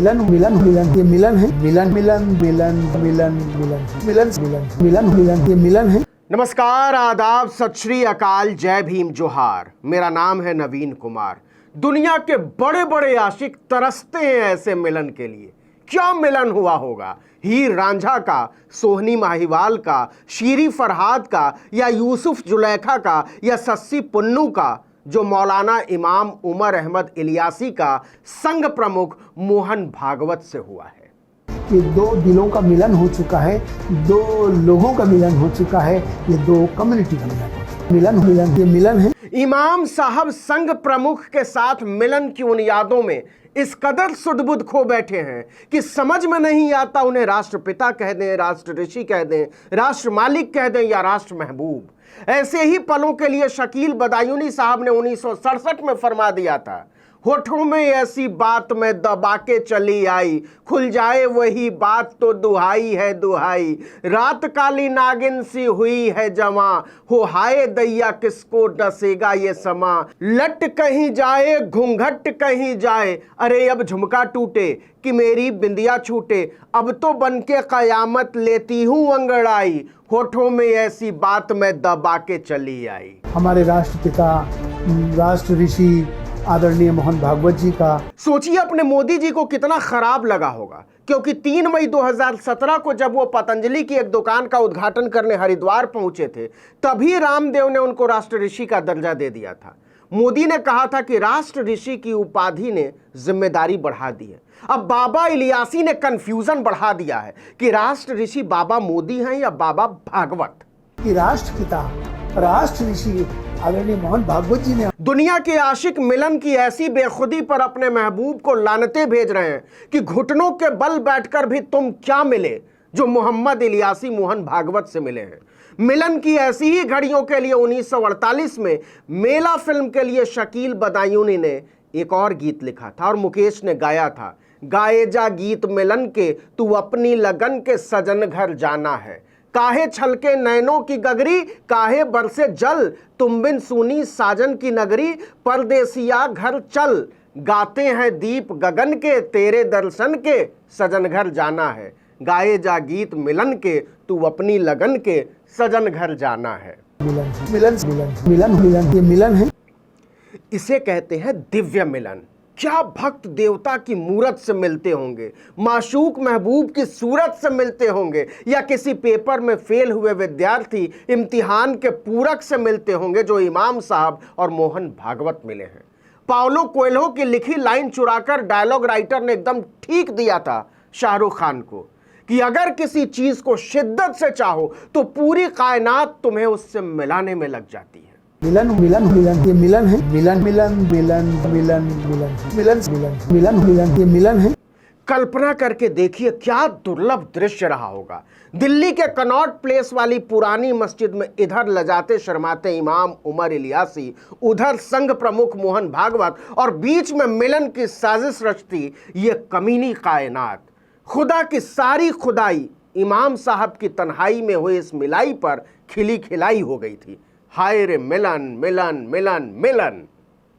मिलन मिलन मिलन ये मिलन है। मिलन मिलन मिलन मिलन मिलन मिलन मिलन मिलन मिलन ये मिलन है। नमस्कार, आदाब, सत श्री अकाल, जय भीम, जोहार। मेरा नाम है नवीन कुमार। दुनिया के बड़े बड़े आशिक तरसते हैं ऐसे मिलन के लिए। क्या मिलन हुआ होगा हीर रांझा का, सोहनी माहिवाल का, शीरी फरहाद का, या यूसुफ जुलेखा का, या सस्सी पुन्नू का, जो मौलाना इमाम उमर अहमद इलियासी का संघ प्रमुख मोहन भागवत से हुआ है। ये दो दिलों का मिलन हो चुका है, दो लोगों का मिलन हो चुका है, ये दो कम्युनिटी का मिलन मिलन ये मिलन है। इमाम साहब संघ प्रमुख के साथ मिलन की बुनियादों में इस कदर सुध-बुध खो बैठे हैं कि समझ में नहीं आता उन्हें राष्ट्रपिता कह दें, राष्ट्र ऋषि कह दें, राष्ट्र मालिक कह दें या राष्ट्र महबूब। ऐसे ही पलों के लिए शकील बदायूनी साहब ने 1967 में फरमा दिया था, होठों में ऐसी बात मैं दबा के चली आई, खुल जाए वही बात तो दुहाई है दुहाई, रात काली नागिन सी हुई है जमा, हो हाय दैया किसको डसेगा ये समा, लट कहीं जाए घूंघट कहीं जाए, अरे अब झुमका टूटे कि मेरी बिंदिया छूटे, अब तो बनके कयामत लेती हूँ अंगड़ाई, होठों में ऐसी बात मैं दबा के चली आई। हमारे राष्ट्रपिता, राष्ट्र ऋषि आदरणीय मोहन भागवत जी का। सोचिए अपने मोदी जी को कितना खराब लगा होगा, क्योंकि 3 मई 2017 को जब वो पतंजलि की एक दुकान का उद्घाटन करने हरिद्वार पहुंचे थे, तभी रामदेव ने उनको राष्ट्र ऋषि का दर्जा दे दिया था। मोदी ने कहा था कि राष्ट्र ऋषि की उपाधि ने जिम्मेदारी बढ़ा दी है। अब बाबा इलियासी ने कंफ्यूजन बढ़ा दिया है कि राष्ट्र ऋषि बाबा मोदी हैं या बाबा भागवत। कि राष्ट्रपिता, राष्ट्र ऋषि आदरणीय मोहन भागवत जी ने दुनिया के आशिक मिलन की ऐसी बेखुदी पर अपने महबूब को लानतें भेज रहे हैं कि घुटनों के बल बैठकर भी तुम क्या मिले जो मोहम्मद इलियासी मोहन भागवत से मिले हैं। मिलन की ऐसी ही घड़ियों के लिए 1948 में मेला फिल्म के लिए शकील बदायूनी ने एक और गीत लिखा था और मुकेश ने गाया था, गाए जा गीत मिलन के तू अपनी लगन के सजन घर जाना है, काहे छलके नैनों की गगरी, काहे बरसे जल, तुम बिन सुनी साजन की नगरी, परदेसिया घर चल, गाते हैं दीप गगन के, तेरे दर्शन के सजन घर जाना है, गाए जा गीत मिलन के तू अपनी लगन के सजन घर जाना है। मिलन मिलन मिलन मिलन मिलन ये मिलन है। इसे कहते हैं दिव्य मिलन। क्या भक्त देवता की मूरत से मिलते होंगे, माशूक महबूब की सूरत से मिलते होंगे, या किसी पेपर में फेल हुए विद्यार्थी इम्तिहान के पूरक से मिलते होंगे जो इमाम साहब और मोहन भागवत मिले हैं। पाउलो कोएल्हो की लिखी लाइन चुराकर डायलॉग राइटर ने एकदम ठीक दिया था शाहरुख खान को कि अगर किसी चीज को शिद्दत से चाहो तो पूरी कायनात तुम्हें उससे मिलाने में लग जाती है। मिलन मिलन मिलन ये मिलन है। मिलन मिलन मिलन मिलन मिलन मिलन मिलन मिलन मिलन ये मिलन है। कल्पना करके देखिए क्या दुर्लभ दृश्य रहा होगा। दिल्ली के कनॉट प्लेस वाली पुरानी मस्जिद में इधर लजाते शर्माते इमाम उमर इलियासी, उधर संघ प्रमुख मोहन भागवत, और बीच में मिलन की साजिश रचती ये कमीनी कायनात। खुदा की सारी खुदाई इमाम साहब की तन्हाई में हुई इस मिलाई पर खिली खिलाई हो गई थी। हाय रे मिलन मिलन मिलन मिलन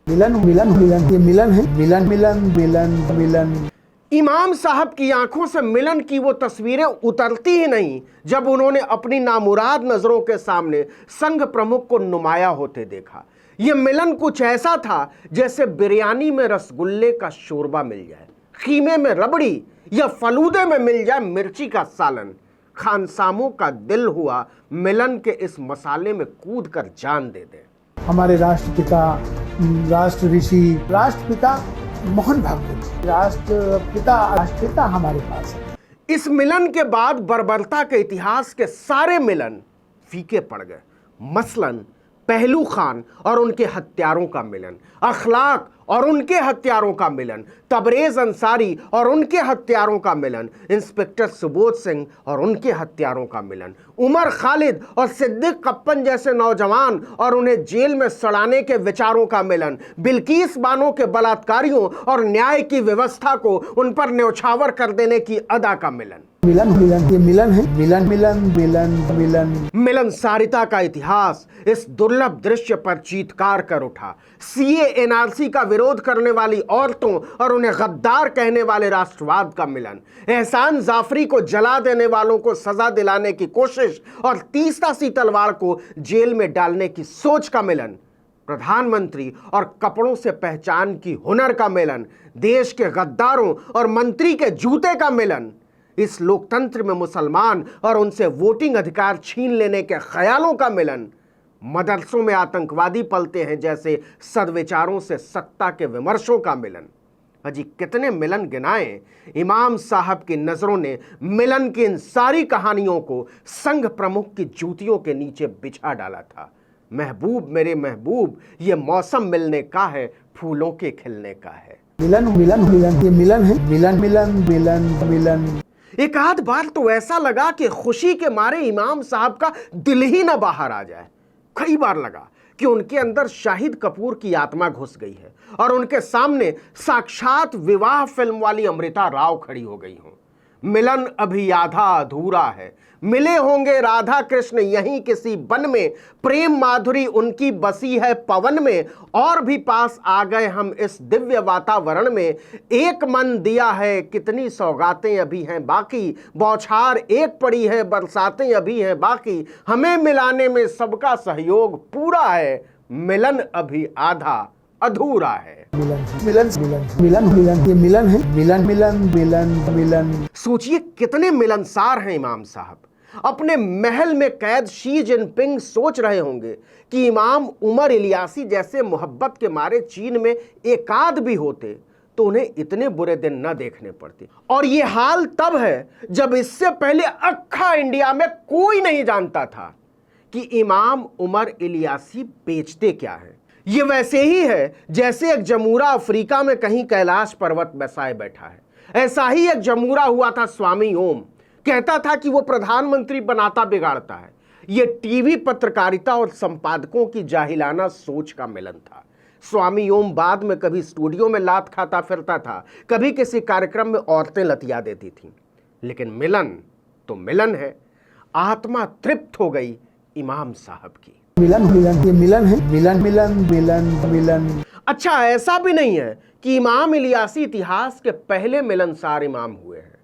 मिलन मिलन मिलन ये मिलन है। मिलन मिलन मिलन मिलन। इमाम साहब की आंखों से मिलन की वो तस्वीरें उतरती ही नहीं जब उन्होंने अपनी नामुराद नजरों के सामने संघ प्रमुख को नुमाया होते देखा। ये मिलन कुछ ऐसा था जैसे बिरयानी में रसगुल्ले का शोरबा मिल जाए, खीमे में रबड़ी, या फलूदे में मिल जाए मिर्ची का सालन। खानसामों का दिल हुआ मिलन के इस मसाले में कूद कर जान दे दे। हमारे राष्ट्रपिता, राष्ट्र ऋषि, राष्ट्रपिता मोहन भागवत, राष्ट्रपिता हमारे पास है। इस मिलन के बाद बर्बरता के इतिहास के सारे मिलन फीके पड़ गए। मसलन पहलू खान और उनके हत्यारों का मिलन, अखलाक और उनके हत्यारों का मिलन, तबरेज अंसारी और उनके हत्यारों का मिलन, इंस्पेक्टर सुबोध सिंह और उनके हत्यारों का मिलन, उमर खालिद और सिद्दीक कप्पन जैसे नौजवान और उन्हें जेल में सड़ाने के विचारों का मिलन, बिल्किस बानो के बलात्कारियों और न्याय की व्यवस्था को उन पर न्यौछावर कर देने की अदा का मिलन। मिलन मिलन ये मिलन है, मिलन मिलन मिलन मिलन मिलनसारिता का इतिहास इस दुर्लभ दृश्य पर चीत्कार कर उठा। सीए एनआरसी का विरोध करने वाली औरतों और उन्हें गद्दार कहने वाले राष्ट्रवाद का मिलन, एहसान जाफरी को जला देने वालों को सजा दिलाने की कोशिश और तीसरा सी तलवार को जेल में डालने की सोच का मिलन, प्रधानमंत्री और कपड़ों से पहचान की हुनर का मिलन, देश के गद्दारों और मंत्री के जूते का मिलन, इस लोकतंत्र में मुसलमान और उनसे वोटिंग अधिकार छीन लेने के ख्यालों का मिलन, मदरसों में आतंकवादी पलते हैं जैसे सद्विचारों से सत्ता के विमर्शों का मिलन। अजी कितने मिलन गिनाए। इमाम साहब की नजरों ने मिलन की इन सारी कहानियों को संघ प्रमुख की जूतियों के नीचे बिछा डाला था। महबूब मेरे महबूब, ये मौसम मिलने का है, फूलों के खिलने का है। मिलन मिलन मिलन ये मिलन है, मिलन मिलन मिलन मिलन एक आध बार तो ऐसा लगा कि खुशी के मारे इमाम साहब का दिल ही ना बाहर आ जाए। कई बार लगा कि उनके अंदर शाहिद कपूर की आत्मा घुस गई है और उनके सामने साक्षात विवाह फिल्म वाली अमृता राव खड़ी हो गई हों। मिलन अभी आधा अधूरा है, मिले होंगे राधा कृष्ण यहीं किसी वन में, प्रेम माधुरी उनकी बसी है पवन में, और भी पास आ गए हम इस दिव्य वातावरण में, एक मन दिया है कितनी सौगातें अभी हैं बाकी, बौछार एक पड़ी है बरसातें अभी हैं बाकी, हमें मिलाने में सबका सहयोग पूरा है, मिलन अभी आधा अधूरा है। मिलन मिलन मिलन मिलन मिलन ये मिलन है, मिलन मिलन मिलन मिलन सोचिए कितने मिलनसार हैं इमाम साहब। अपने महल में कैद शी जिनपिंग सोच रहे होंगे कि इमाम उमर इलियासी जैसे मोहब्बत के मारे चीन में एकाध भी होते तो उन्हें इतने बुरे दिन न देखने पड़ते। और ये हाल तब है जब इससे पहले अक्खा इंडिया में कोई नहीं जानता था कि इमाम उमर इलियासी बेचते क्या है। ये वैसे ही है जैसे एक जमूरा अफ्रीका में कहीं कैलाश पर्वत बसाए बैठा है। ऐसा ही एक जमूरा हुआ था स्वामी ओम, कहता था कि वो प्रधानमंत्री बनाता बिगाड़ता है। ये टीवी पत्रकारिता और संपादकों की जाहिलाना सोच का मिलन था। स्वामी ओम बाद में कभी स्टूडियो में लात खाता फिरता था, कभी किसी कार्यक्रम में औरतें लतिया देती थीं, लेकिन मिलन तो मिलन है। आत्मा तृप्त हो गई इमाम साहब की। मिलन मिलन ये मिलन है, मिलन मिलन मिलन मिलन अच्छा, ऐसा भी नहीं है कि इमाम इलियासी इतिहास के पहले मिलनसार इमाम हुए हैं।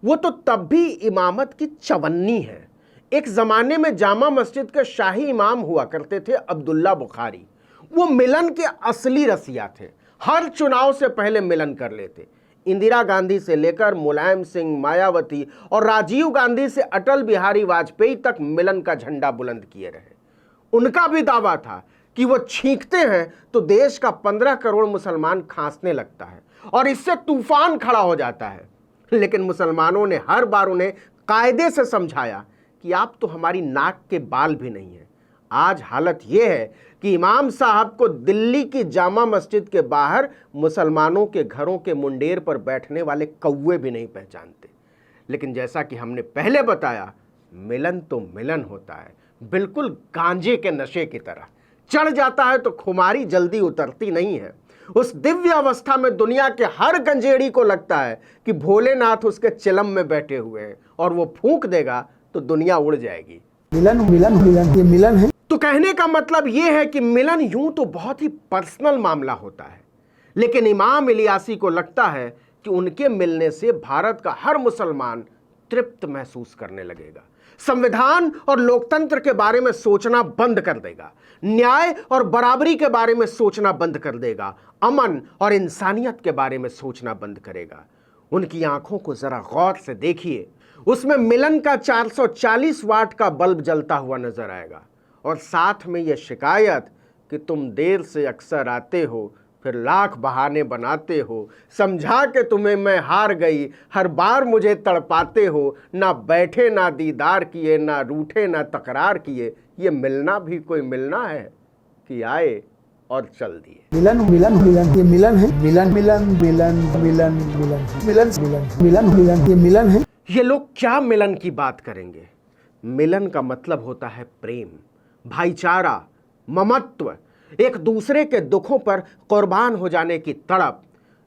वो तो तब भी इमामत की चवन्नी है। एक जमाने में जामा मस्जिद के शाही इमाम हुआ करते थे अब्दुल्ला बुखारी। वो मिलन के असली रसिया थे। हर चुनाव से पहले मिलन कर लेते। इंदिरा गांधी से लेकर मुलायम सिंह, मायावती और राजीव गांधी से अटल बिहारी वाजपेयी तक मिलन का झंडा बुलंद किए रहे। उनका भी दावा था कि वो छींकते हैं तो देश का 15 करोड़ मुसलमान खांसने लगता है और इससे तूफान खड़ा हो जाता है। लेकिन मुसलमानों ने हर बार उन्हें कायदे से समझाया कि आप तो हमारी नाक के बाल भी नहीं हैं। आज हालत यह है कि इमाम साहब को दिल्ली की जामा मस्जिद के बाहर मुसलमानों के घरों के मुंडेर पर बैठने वाले कौवे भी नहीं पहचानते। लेकिन जैसा कि हमने पहले बताया, मिलन तो मिलन होता है, बिल्कुल गांजे के नशे की तरह। चढ़ जाता है तो खुमारी जल्दी उतरती नहीं है। उस दिव्य अवस्था में दुनिया के हर गंजेड़ी को लगता है कि भोलेनाथ उसके चिलम में बैठे हुए हैं और वो फूंक देगा तो दुनिया उड़ जाएगी। मिलन मिलन मिलन ये मिलन है। तो कहने का मतलब ये है कि मिलन यूं तो बहुत ही पर्सनल मामला होता है, लेकिन इमाम इलियासी को लगता है कि उनके मिलने से भारत का हर मुसलमान तृप्त महसूस करने लगेगा, संविधान और लोकतंत्र के बारे में सोचना बंद कर देगा, न्याय और बराबरी के बारे में सोचना बंद कर देगा, अमन और इंसानियत के बारे में सोचना बंद करेगा। उनकी आंखों को जरा गौर से देखिए, उसमें मिलन का 440 वाट का बल्ब जलता हुआ नजर आएगा और साथ में यह शिकायत कि तुम देर से अक्सर आते हो, फिर लाख बहाने बनाते हो, समझा के तुम्हें मैं हार गई, हर बार मुझे तड़पाते हो, ना बैठे ना दीदार किए, ना रूठे ना तकरार किए। ये मिलना भी कोई मिलना है कि आए और चल दिए। मिलन मिलन मिलन ये मिलन है, मिलन मिलन मिलन मिलन मिलन मिलन मिलन मिलन मिलन ये मिलन है। ये लोग क्या मिलन की बात करेंगे। मिलन का मतलब होता है प्रेम, भाईचारा, ममत्व, एक दूसरे के दुखों पर कुर्बान हो जाने की तड़प,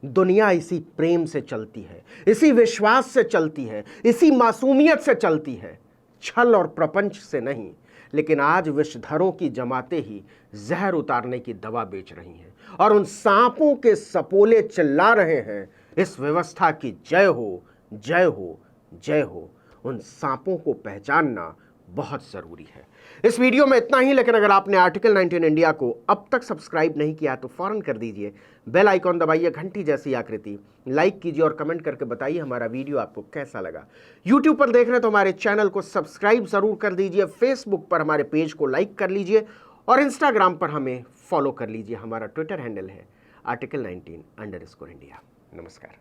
दुनिया इसी प्रेम से चलती है, इसी विश्वास से चलती है, इसी मासूमियत से चलती है, छल और प्रपंच से नहीं। लेकिन आज विषधरों की जमातें ही जहर उतारने की दवा बेच रही हैं और उन सांपों के सपोले चिल्ला रहे हैं, इस व्यवस्था की जय हो, जय हो, जय हो। उन सांपों को पहचानना बहुत जरूरी है। इस वीडियो में इतना ही, लेकिन अगर आपने आर्टिकल 19 इंडिया को अब तक सब्सक्राइब नहीं किया तो फौरन कर दीजिए, बेल आइकॉन दबाइए, घंटी जैसी आकृति, लाइक कीजिए और कमेंट करके बताइए हमारा वीडियो आपको कैसा लगा। यूट्यूब पर देख रहे हैं तो हमारे चैनल को सब्सक्राइब जरूर कर दीजिए, फेसबुक पर हमारे पेज को लाइक कर लीजिए और इंस्टाग्राम पर हमें फॉलो कर लीजिए। हमारा ट्विटर हैंडल है article19_India। नमस्कार।